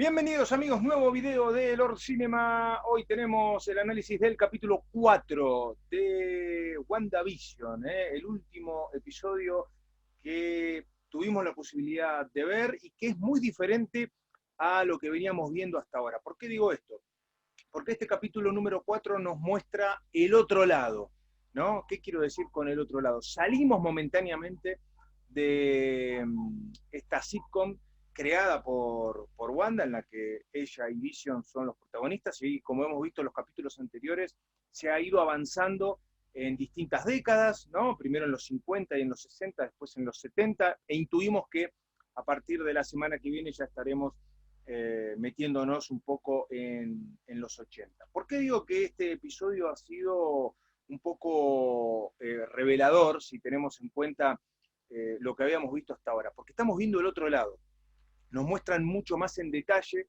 Bienvenidos amigos, nuevo video de Lord Cinema. Hoy tenemos el análisis del capítulo 4 de WandaVision, el último episodio que tuvimos la posibilidad de ver y que es muy diferente a lo que veníamos viendo hasta ahora. ¿Por qué digo esto? Porque este capítulo número 4 nos muestra el otro lado, ¿no? ¿Qué quiero decir con el otro lado? Salimos momentáneamente de esta sitcom creada por Wanda, en la que ella y Vision son los protagonistas, y como hemos visto en los capítulos anteriores, se ha ido avanzando en distintas décadas, ¿no? Primero en los 50 y en los 60, después en los 70, e intuimos que a partir de la semana que viene ya estaremos metiéndonos un poco en los 80. ¿Por qué digo que este episodio ha sido un poco revelador si tenemos en cuenta lo que habíamos visto hasta ahora? Porque estamos viendo el otro lado, nos muestran mucho más en detalle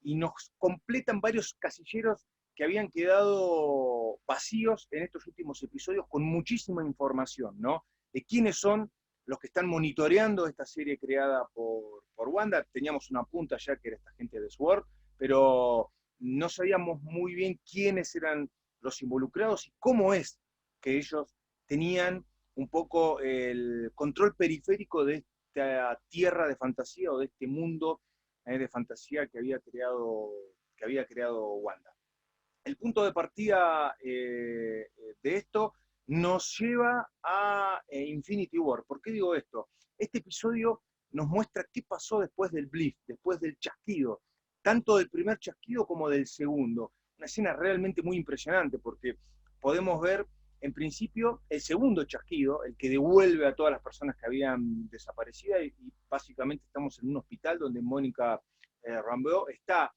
y nos completan varios casilleros que habían quedado vacíos en estos últimos episodios con muchísima información, ¿no? De quiénes son los que están monitoreando esta serie creada por Wanda. Teníamos una punta ya que era esta gente de SWORD, pero no sabíamos muy bien quiénes eran los involucrados y cómo es que ellos tenían un poco el control periférico de esta tierra de fantasía o de este mundo de fantasía que había creado Wanda. El punto de partida de esto nos lleva a Infinity War. ¿Por qué digo esto? Este episodio nos muestra qué pasó después del blip, después del chasquido, tanto del primer chasquido como del segundo. Una escena realmente muy impresionante porque podemos ver en principio el segundo chasquido, el que devuelve a todas las personas que habían desaparecido y básicamente estamos en un hospital donde Mónica Rambeau está,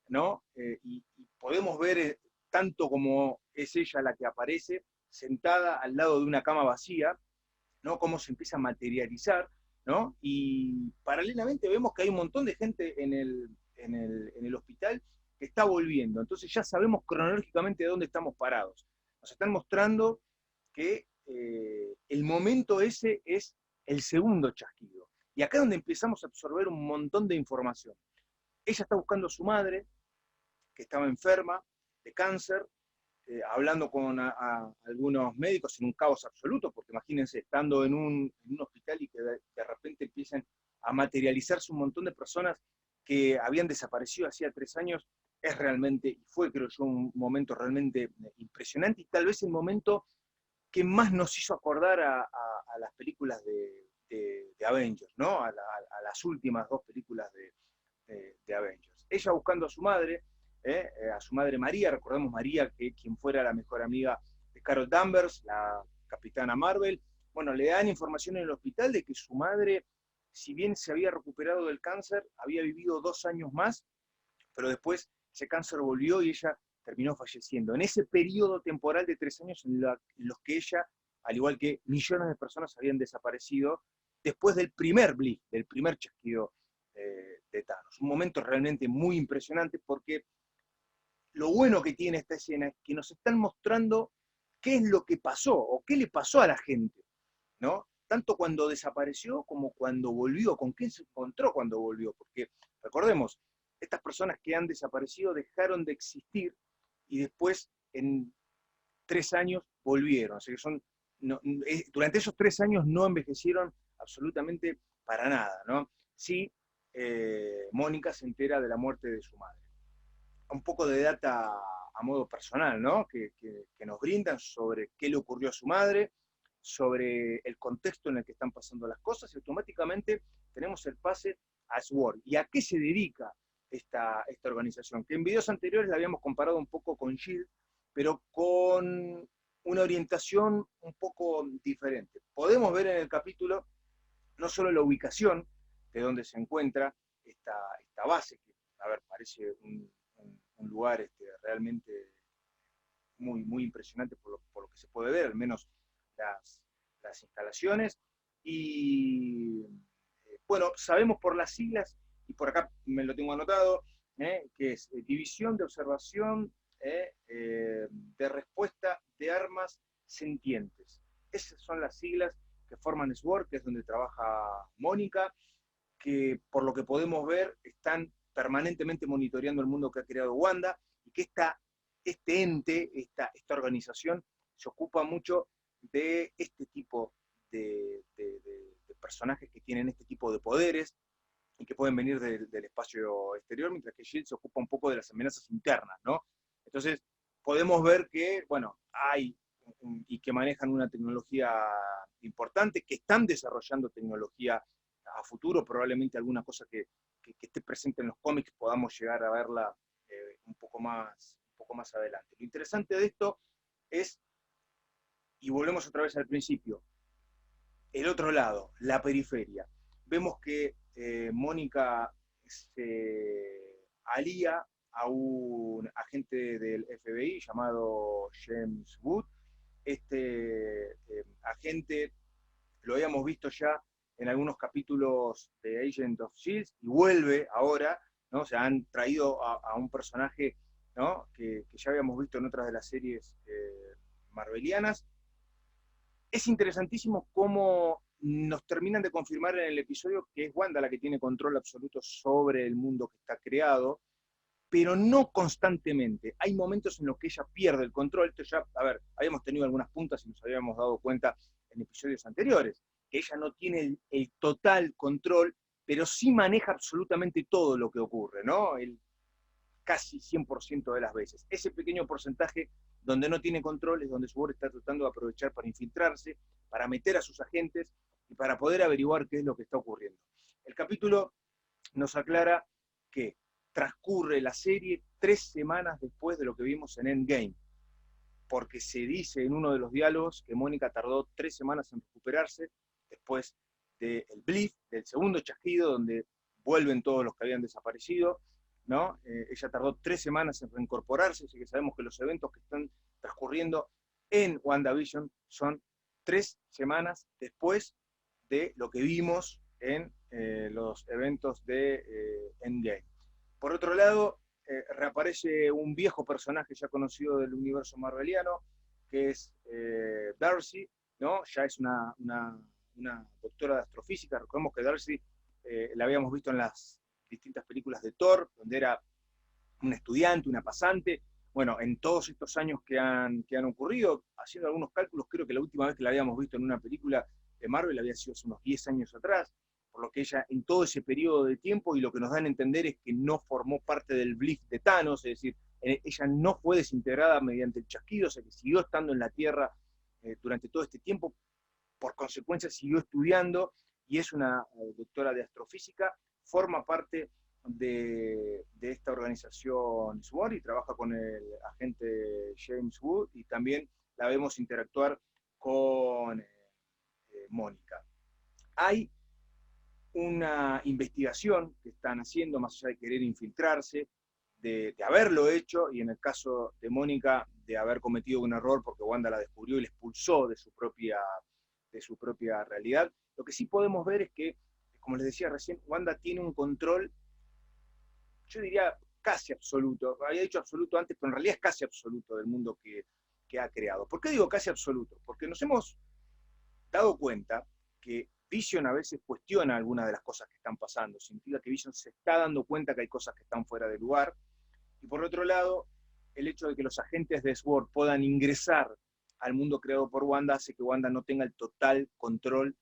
¿no? Y podemos ver, tanto como es ella la que aparece, sentada al lado de una cama vacía, ¿no? Cómo se empieza a materializar, ¿no? Y paralelamente vemos que hay un montón de gente en el hospital que está volviendo. Entonces ya sabemos cronológicamente de dónde estamos parados. Nos están mostrando que el momento ese es el segundo chasquido. Y acá es donde empezamos a absorber un montón de información. Ella está buscando a su madre, que estaba enferma de cáncer, hablando con algunos médicos en un caos absoluto, porque imagínense, estando en un hospital y que de repente empiecen a materializarse un montón de personas que habían desaparecido hacía 3 años, es realmente, y fue creo yo, un momento realmente impresionante y tal vez el momento que más nos hizo acordar a las películas de Avengers, ¿no? A las últimas dos películas de Avengers. Ella buscando a su madre María, recordemos María, que quien fuera la mejor amiga de Carol Danvers, la Capitana Marvel. Bueno, le dan información en el hospital de que su madre, si bien se había recuperado del cáncer, había vivido 2 años más, pero después ese cáncer volvió y ella terminó falleciendo. En ese periodo temporal de 3 años en los que ella, al igual que millones de personas, habían desaparecido después del primer blip, del primer chasquido de Thanos. Un momento realmente muy impresionante porque lo bueno que tiene esta escena es que nos están mostrando qué es lo que pasó o qué le pasó a la gente, ¿no? Tanto cuando desapareció como cuando volvió, con quién se encontró cuando volvió, porque recordemos, estas personas que han desaparecido dejaron de existir y después en 3 años volvieron, o sea que son, no, durante esos 3 años no envejecieron absolutamente para nada, ¿no? Sí, Mónica se entera de la muerte de su madre. Un poco de data a modo personal, ¿no? Que nos brindan sobre qué le ocurrió a su madre, sobre el contexto en el que están pasando las cosas, y automáticamente tenemos el pase a SWORD. ¿Y a qué se dedica esta organización? Que en videos anteriores la habíamos comparado un poco con SHIELD, pero con una orientación un poco diferente. Podemos ver en el capítulo no solo la ubicación de donde se encuentra esta base, que, a ver, parece un lugar realmente muy impresionante por lo que se puede ver, al menos las, las instalaciones. Y bueno, sabemos por las siglas, y por acá me lo tengo anotado, que es División de Observación de Respuesta de Armas Sentientes. Esas son las siglas que forman SWORD, que es donde trabaja Mónica, que por lo que podemos ver están permanentemente monitoreando el mundo que ha creado Wanda, y que este ente, esta organización, se ocupa mucho de este tipo de personajes que tienen este tipo de poderes y que pueden venir del espacio exterior, mientras que S.H.I.E.L.D. se ocupa un poco de las amenazas internas, ¿no? Entonces, podemos ver que, bueno, hay y que manejan una tecnología importante, que están desarrollando tecnología a futuro, probablemente alguna cosa que esté presente en los cómics podamos llegar a verla un poco más adelante. Lo interesante de esto es, y volvemos otra vez al principio, el otro lado, la periferia. Vemos que Mónica se alía a un agente del FBI llamado James Wood. Agente lo habíamos visto ya en algunos capítulos de Agent of S.H.I.E.L.D. y vuelve ahora, ¿no? O sea, han traído a un personaje, ¿no? que ya habíamos visto en otras de las series marvelianas. Es interesantísimo cómo nos terminan de confirmar en el episodio que es Wanda la que tiene control absoluto sobre el mundo que está creado, pero no constantemente. Hay momentos en los que ella pierde el control. Esto ya, a ver, habíamos tenido algunas puntas y nos habíamos dado cuenta en episodios anteriores, que ella no tiene el total control, pero sí maneja absolutamente todo lo que ocurre, ¿no? Casi 100% de las veces. Ese pequeño porcentaje donde no tiene control es donde Sword está tratando de aprovechar para infiltrarse, para meter a sus agentes y para poder averiguar qué es lo que está ocurriendo. El capítulo nos aclara que transcurre la serie 3 semanas después de lo que vimos en Endgame, porque se dice en uno de los diálogos que Mónica tardó 3 semanas en recuperarse después del blip, del segundo chasquido, donde vuelven todos los que habían desaparecido, ¿no? Ella tardó 3 semanas en reincorporarse, así que sabemos que los eventos que están transcurriendo en WandaVision son 3 semanas después de lo que vimos en los eventos de Endgame. Por otro lado, reaparece un viejo personaje ya conocido del universo marveliano, que es Darcy, ¿no? Ya es una doctora de astrofísica. Recordemos que Darcy la habíamos visto en las distintas películas de Thor, donde era una estudiante, una pasante. Bueno, en todos estos años que han ocurrido, haciendo algunos cálculos, creo que la última vez que la habíamos visto en una película de Marvel había sido hace unos 10 años atrás, por lo que ella en todo ese periodo de tiempo, y lo que nos dan a entender es que no formó parte del blip de Thanos, es decir, ella no fue desintegrada mediante el chasquido, o sea que siguió estando en la Tierra durante todo este tiempo, por consecuencia siguió estudiando, y es una doctora de astrofísica, forma parte de esta organización SWORD y trabaja con el agente James Wood, y también la vemos interactuar con Mónica. Hay una investigación que están haciendo, más allá de querer infiltrarse, de haberlo hecho, y en el caso de Mónica, de haber cometido un error porque Wanda la descubrió y la expulsó de su propia realidad. Lo que sí podemos ver es que, como les decía recién, Wanda tiene un control, yo diría casi absoluto. Había dicho absoluto antes, pero en realidad es casi absoluto del mundo que ha creado. ¿Por qué digo casi absoluto? Porque nos hemos dado cuenta que Vision a veces cuestiona algunas de las cosas que están pasando, significa que Vision se está dando cuenta que hay cosas que están fuera de lugar, y por otro lado, el hecho de que los agentes de SWORD puedan ingresar al mundo creado por Wanda hace que Wanda no tenga el total control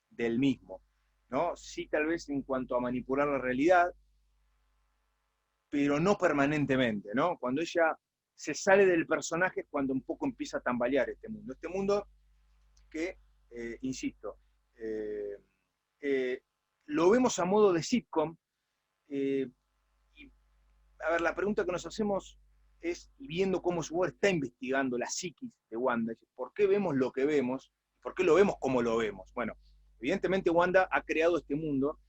del mismo, ¿no? Sí, tal vez en cuanto a manipular la realidad, pero no permanentemente, ¿no? Cuando ella se sale del personaje es cuando un poco empieza a tambalear este mundo que, insisto, lo vemos a modo de sitcom, y a ver, la pregunta que nos hacemos es, viendo cómo Sword está investigando la psiquis de Wanda, ¿por qué vemos lo que vemos? ¿Por qué lo vemos como lo vemos? Bueno, evidentemente Wanda ha creado este mundo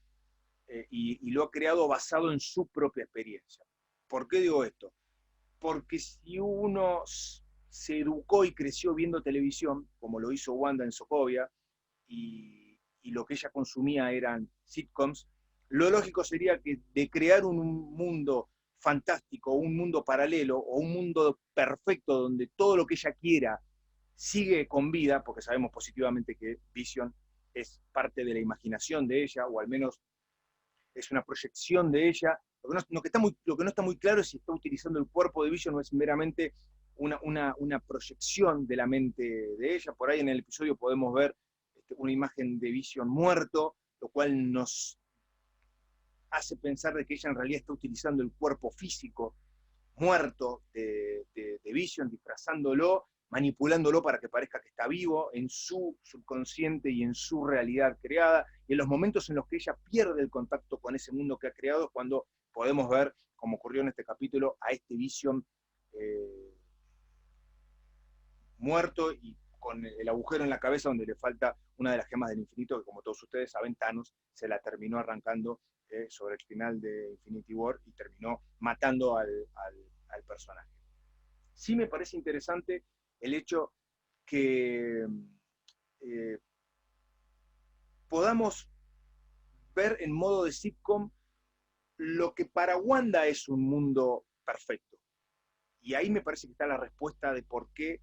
y lo ha creado basado en su propia experiencia. ¿Por qué digo esto? Porque si uno se educó y creció viendo televisión, como lo hizo Wanda en Sokovia, y lo que ella consumía eran sitcoms, lo lógico sería que de crear un mundo fantástico, un mundo paralelo o un mundo perfecto donde todo lo que ella quiera sigue con vida, porque sabemos positivamente que Vision es parte de la imaginación de ella, o al menos es una proyección de ella, Lo que no está muy claro es si está utilizando el cuerpo de Vision o es meramente una proyección de la mente de ella. Por ahí en el episodio podemos ver una imagen de Vision muerto, lo cual nos hace pensar de que ella en realidad está utilizando el cuerpo físico muerto de Vision, disfrazándolo, manipulándolo para que parezca que está vivo en su subconsciente y en su realidad creada, y en los momentos en los que ella pierde el contacto con ese mundo que ha creado es cuando podemos ver, como ocurrió en este capítulo, a este Vision muerto y con el agujero en la cabeza donde le falta una de las gemas del infinito, que como todos ustedes saben, Thanos se la terminó arrancando sobre el final de Infinity War y terminó matando al personaje. Sí me parece interesante el hecho que podamos ver en modo de sitcom lo que para Wanda es un mundo perfecto. Y ahí me parece que está la respuesta de por qué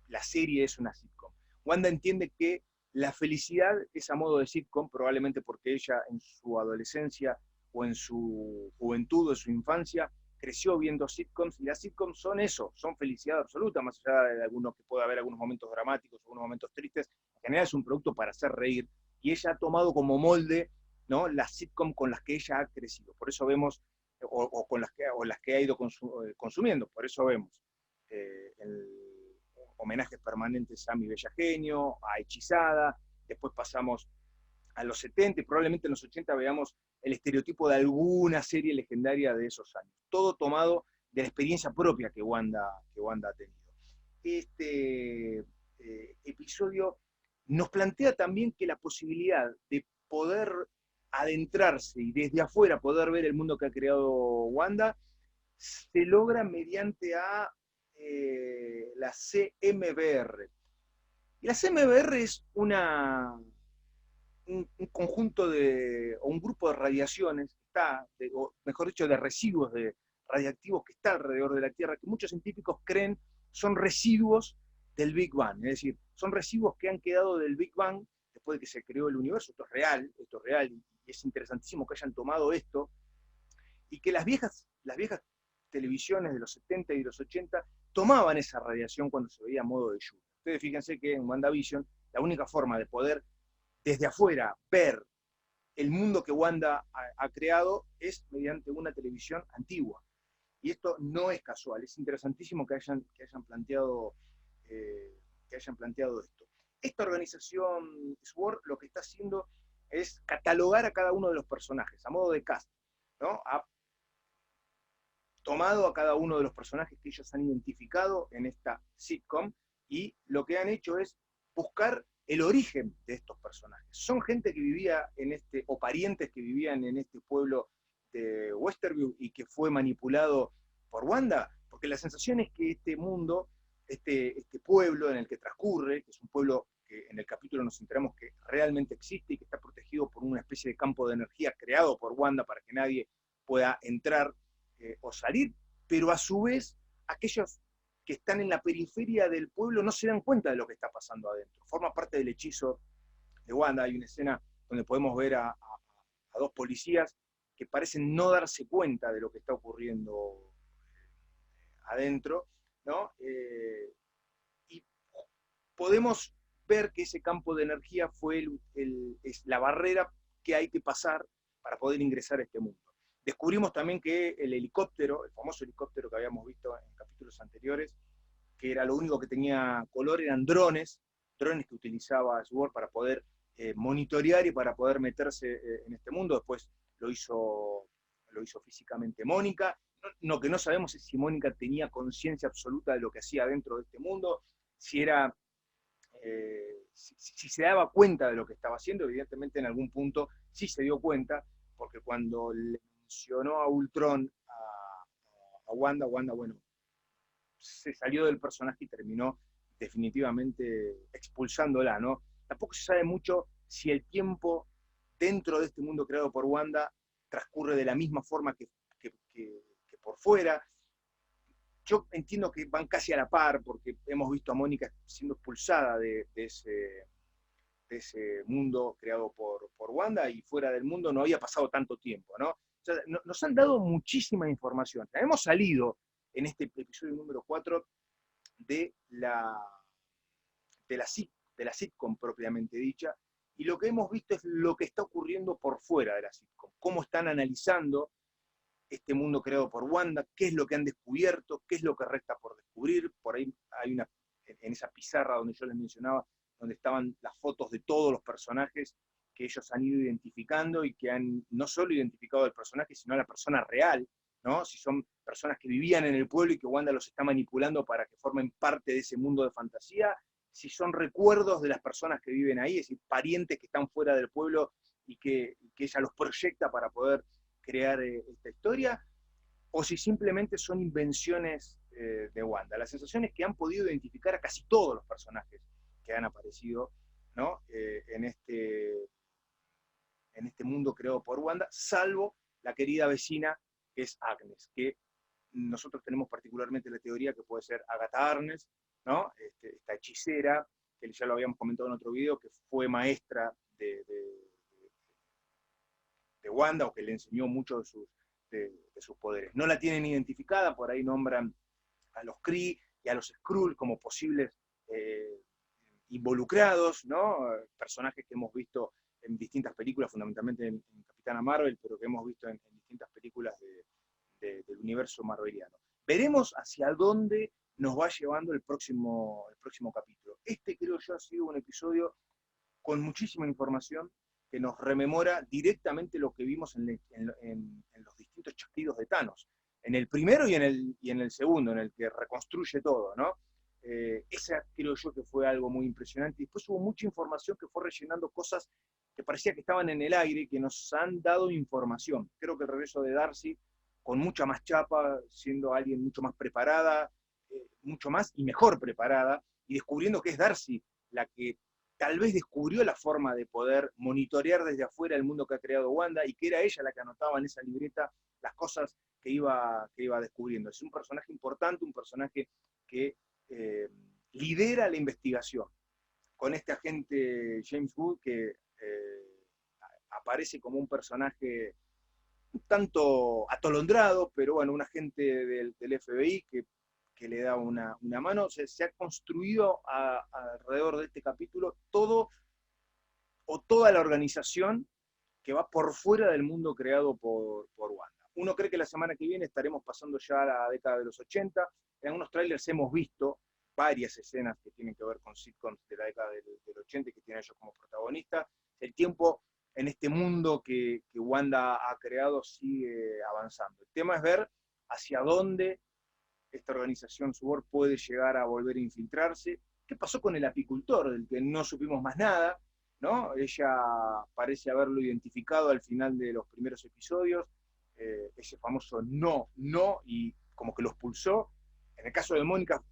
la serie es una sitcom. Wanda entiende que la felicidad es a modo de sitcom, probablemente porque ella en su adolescencia o en su juventud o en su infancia creció viendo sitcoms, y las sitcoms son eso, son felicidad absoluta, más allá de algunos que pueda haber algunos momentos dramáticos, algunos momentos tristes, en general es un producto para hacer reír, y ella ha tomado como molde, ¿no?, las sitcoms con las que ella ha crecido, por eso vemos, con las que ha ido consumiendo, por eso vemos el homenajes permanentes a Mi Bella Genio, a Hechizada, después pasamos a los 70 y probablemente en los 80 veamos el estereotipo de alguna serie legendaria de esos años. Todo tomado de la experiencia propia que Wanda ha tenido. Este episodio nos plantea también que la posibilidad de poder adentrarse y desde afuera poder ver el mundo que ha creado Wanda se logra mediante la CMBR. Y la CMBR es un conjunto o un grupo de radiaciones, o mejor dicho, de residuos radiactivos que está alrededor de la Tierra, que muchos científicos creen son residuos del Big Bang, es decir, son residuos que han quedado del Big Bang después de que se creó el universo. Esto es real, y es interesantísimo que hayan tomado esto, y que las viejas televisiones de los 70 y de los 80 tomaban esa radiación cuando se veía a modo de lluvia. Ustedes fíjense que en WandaVision la única forma de poder desde afuera ver el mundo que Wanda ha creado es mediante una televisión antigua. Y esto no es casual, es interesantísimo que hayan planteado esto. Esta organización SWORD lo que está haciendo es catalogar a cada uno de los personajes, a modo de cast, ¿no? Ha tomado a cada uno de los personajes que ellos han identificado en esta sitcom y lo que han hecho es buscar el origen de estos personajes. Son gente que vivía o parientes que vivían en este pueblo de Westerview y que fue manipulado por Wanda, porque la sensación es que este mundo, este pueblo en el que transcurre, que es un pueblo que en el capítulo nos enteramos que realmente existe y que está protegido por una especie de campo de energía creado por Wanda para que nadie pueda entrar o salir, pero a su vez aquellos que están en la periferia del pueblo no se dan cuenta de lo que está pasando adentro. Forma parte del hechizo de Wanda. Hay una escena donde podemos ver a dos policías que parecen no darse cuenta de lo que está ocurriendo adentro, ¿no? Y podemos ver que ese campo de energía fue es la barrera que hay que pasar para poder ingresar a este mundo. Descubrimos también que el helicóptero, el famoso helicóptero que habíamos visto en capítulos anteriores, que era lo único que tenía color, eran drones que utilizaba SWORD para poder monitorear y para poder meterse en este mundo. Después lo hizo físicamente Mónica. Lo que no sabemos es si Mónica tenía conciencia absoluta de lo que hacía dentro de este mundo, si se daba cuenta de lo que estaba haciendo. Evidentemente en algún punto sí se dio cuenta, porque cuando le mencionó a Ultron a Wanda, bueno, se salió del personaje y terminó definitivamente expulsándola, ¿no? Tampoco se sabe mucho si el tiempo dentro de este mundo creado por Wanda transcurre de la misma forma que por fuera. Yo entiendo que van casi a la par, porque hemos visto a Mónica siendo expulsada de ese mundo creado por Wanda, y fuera del mundo no había pasado tanto tiempo, ¿no? sea, nos han dado muchísima información. Hemos salido en este episodio número 4 de de la sitcom propiamente dicha, y lo que hemos visto es lo que está ocurriendo por fuera de la sitcom, cómo están analizando este mundo creado por Wanda, qué es lo que han descubierto, qué es lo que resta por descubrir. Por ahí hay en esa pizarra donde yo les mencionaba, donde estaban las fotos de todos los personajes que ellos han ido identificando y que han no solo identificado al personaje, sino a la persona real, ¿no? Si son personas que vivían en el pueblo y que Wanda los está manipulando para que formen parte de ese mundo de fantasía, si son recuerdos de las personas que viven ahí, es decir, parientes que están fuera del pueblo y que ella los proyecta para poder crear esta historia, o si simplemente son invenciones de Wanda. La sensación es que han podido identificar a casi todos los personajes que han aparecido, ¿no? En este mundo creado por Wanda, salvo la querida vecina que es Agnes, que nosotros tenemos particularmente la teoría que puede ser Agatha Harkness, ¿no? Esta hechicera, que ya lo habíamos comentado en otro video, que fue maestra de Wanda, o que le enseñó mucho de sus poderes. No la tienen identificada, por ahí nombran a los Kree y a los Skrull como posibles involucrados, ¿no? Personajes que hemos visto en distintas películas, fundamentalmente en Capitana Marvel, pero que hemos visto en distintas películas del universo marveliano. Veremos hacia dónde nos va llevando el próximo capítulo. Este creo yo ha sido un episodio con muchísima información que nos rememora directamente lo que vimos en los distintos chasquidos de Thanos. En el primero y en el segundo, en el que reconstruye todo, ¿no? Esa creo yo que fue algo muy impresionante. Y después hubo mucha información que fue rellenando cosas que parecía que estaban en el aire, que nos han dado información. Creo que el regreso de Darcy, con mucha más chapa, siendo alguien mucho más preparada, mucho más y mejor preparada, y descubriendo que es Darcy la que tal vez descubrió la forma de poder monitorear desde afuera el mundo que ha creado Wanda, y que era ella la que anotaba en esa libreta las cosas que iba descubriendo. Es un personaje importante, un personaje que lidera la investigación, con este agente James Wood que aparece como un personaje un tanto atolondrado, pero bueno, un agente del FBI que le da una mano. Se ha construido alrededor de este capítulo todo o toda la organización que va por fuera del mundo creado por Wanda. Uno cree que la semana que viene estaremos pasando ya a la década de los 80. En algunos trailers hemos visto varias escenas que tienen que ver con sitcoms de la década del 80 y que tienen ellos como protagonistas. El tiempo en este mundo que Wanda ha creado sigue avanzando. El tema es ver hacia dónde esta organización SWORD puede llegar a volver a infiltrarse. ¿Qué pasó con el apicultor, del que no supimos más nada? ¿No? Ella parece haberlo identificado al final de los primeros episodios, ese famoso no, no, y como que lo expulsó. En el caso de Mónica,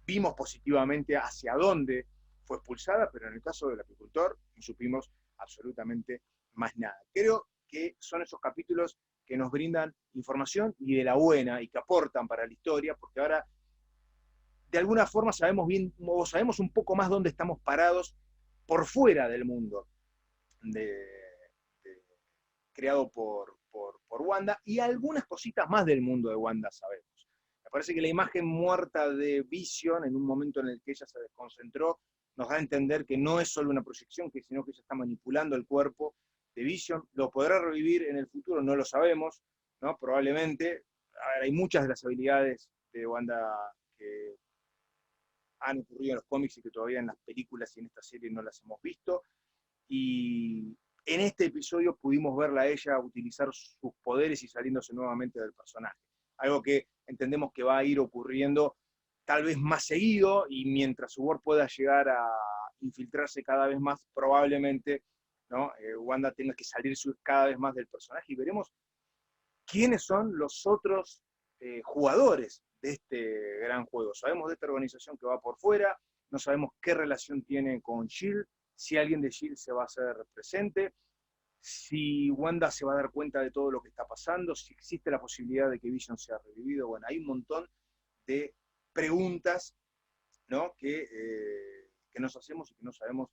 vimos positivamente hacia dónde fue expulsada, pero en el caso del apicultor no supimos absolutamente más nada. Creo que son esos capítulos que nos brindan información y de la buena y que aportan para la historia, porque ahora de alguna forma sabemos bien, o sabemos un poco más dónde estamos parados por fuera del mundo creado por Wanda, y algunas cositas más del mundo de Wanda sabemos. Me parece que la imagen muerta de Vision, en un momento en el que ella se desconcentró, nos da a entender que no es solo una proyección, sino que ella está manipulando el cuerpo de Vision. ¿Lo podrá revivir en el futuro? No lo sabemos, ¿no? Probablemente. A ver, hay muchas de las habilidades de Wanda que han ocurrido en los cómics y que todavía en las películas y en esta serie no las hemos visto. Y en este episodio pudimos verla a ella utilizar sus poderes y saliéndose nuevamente del personaje. Algo que entendemos que va a ir ocurriendo tal vez más seguido, y mientras Sword pueda llegar a infiltrarse cada vez más, probablemente, ¿no? Wanda tenga que salir cada vez más del personaje, y veremos quiénes son los otros jugadores de este gran juego. Sabemos de esta organización que va por fuera, no sabemos qué relación tiene con S.H.I.E.L.D., si alguien de S.H.I.E.L.D. se va a hacer presente, si Wanda se va a dar cuenta de todo lo que está pasando, si existe la posibilidad de que Vision sea revivido. Bueno, hay un montón de preguntas, ¿no? que nos hacemos y que no sabemos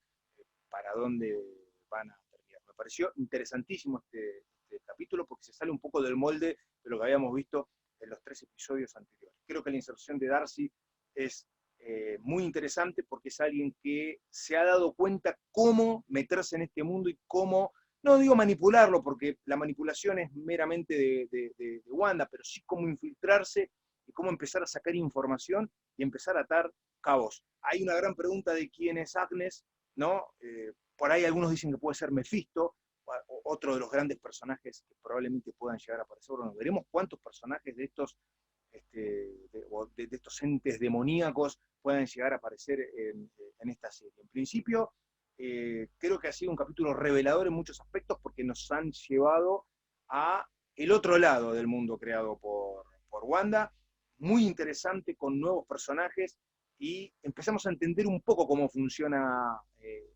para dónde van a terminar. Me pareció interesantísimo este este capítulo porque se sale un poco del molde de lo que habíamos visto en los 3 episodios anteriores. Creo que la inserción de Darcy es muy interesante porque es alguien que se ha dado cuenta cómo meterse en este mundo y cómo, no digo manipularlo, porque la manipulación es meramente de Wanda, pero sí cómo infiltrarse y cómo empezar a sacar información y empezar a atar cabos. Hay una gran pregunta de quién es Agnes, ¿no? Por ahí algunos dicen que puede ser Mephisto, otro de los grandes personajes que probablemente puedan llegar a aparecer. Bueno, veremos cuántos personajes de estos de estos entes demoníacos puedan llegar a aparecer en esta serie. En principio, creo que ha sido un capítulo revelador en muchos aspectos porque nos han llevado a el otro lado del mundo creado por Wanda, muy interesante con nuevos personajes y empezamos a entender un poco cómo funciona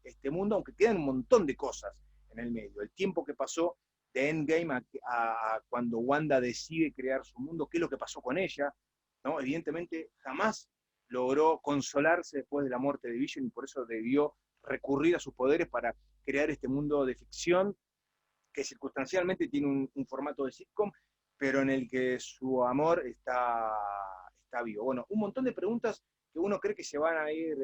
este mundo, aunque quedan un montón de cosas en el medio. El tiempo que pasó de Endgame a cuando Wanda decide crear su mundo, qué es lo que pasó con ella, ¿no? Evidentemente jamás logró consolarse después de la muerte de Vision y por eso debió recurrir a sus poderes para crear este mundo de ficción que circunstancialmente tiene un formato de sitcom, pero en el que su amor está vivo. Bueno, un montón de preguntas que uno cree que se van a ir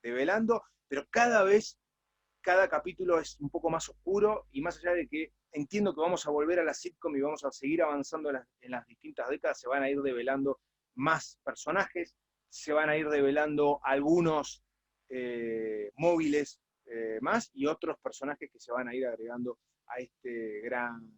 develando, pero cada capítulo es un poco más oscuro y más allá de que entiendo que vamos a volver a la sitcom y vamos a seguir avanzando en las distintas décadas, se van a ir develando más personajes, se van a ir develando algunos móviles más y otros personajes que se van a ir agregando a este gran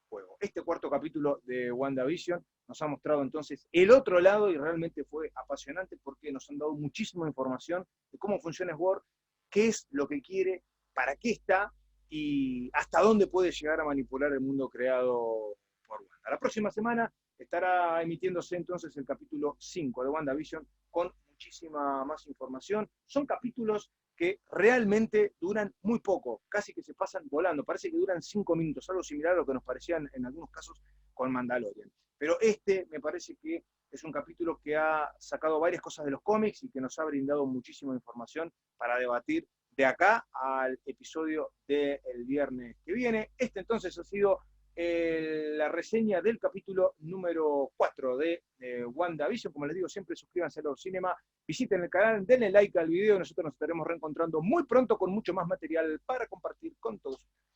juego. Este cuarto capítulo de WandaVision nos ha mostrado entonces el otro lado y realmente fue apasionante porque nos han dado muchísima información de cómo funciona SWORD, qué es lo que quiere, para qué está y hasta dónde puede llegar a manipular el mundo creado por Wanda. La próxima semana estará emitiéndose entonces el capítulo 5 de WandaVision con muchísima más información. Son capítulos que realmente duran muy poco, casi que se pasan volando, parece que duran 5 minutos, algo similar a lo que nos parecían en algunos casos con Mandalorian. Pero este me parece que es un capítulo que ha sacado varias cosas de los cómics y que nos ha brindado muchísima información para debatir de acá al episodio del viernes que viene. Este entonces ha sido la reseña del capítulo número 4 de WandaVision. Como les digo siempre, suscríbanse a Lord Cinema, visiten el canal, denle like al video, nosotros nos estaremos reencontrando muy pronto con mucho más material para compartir con todos ustedes.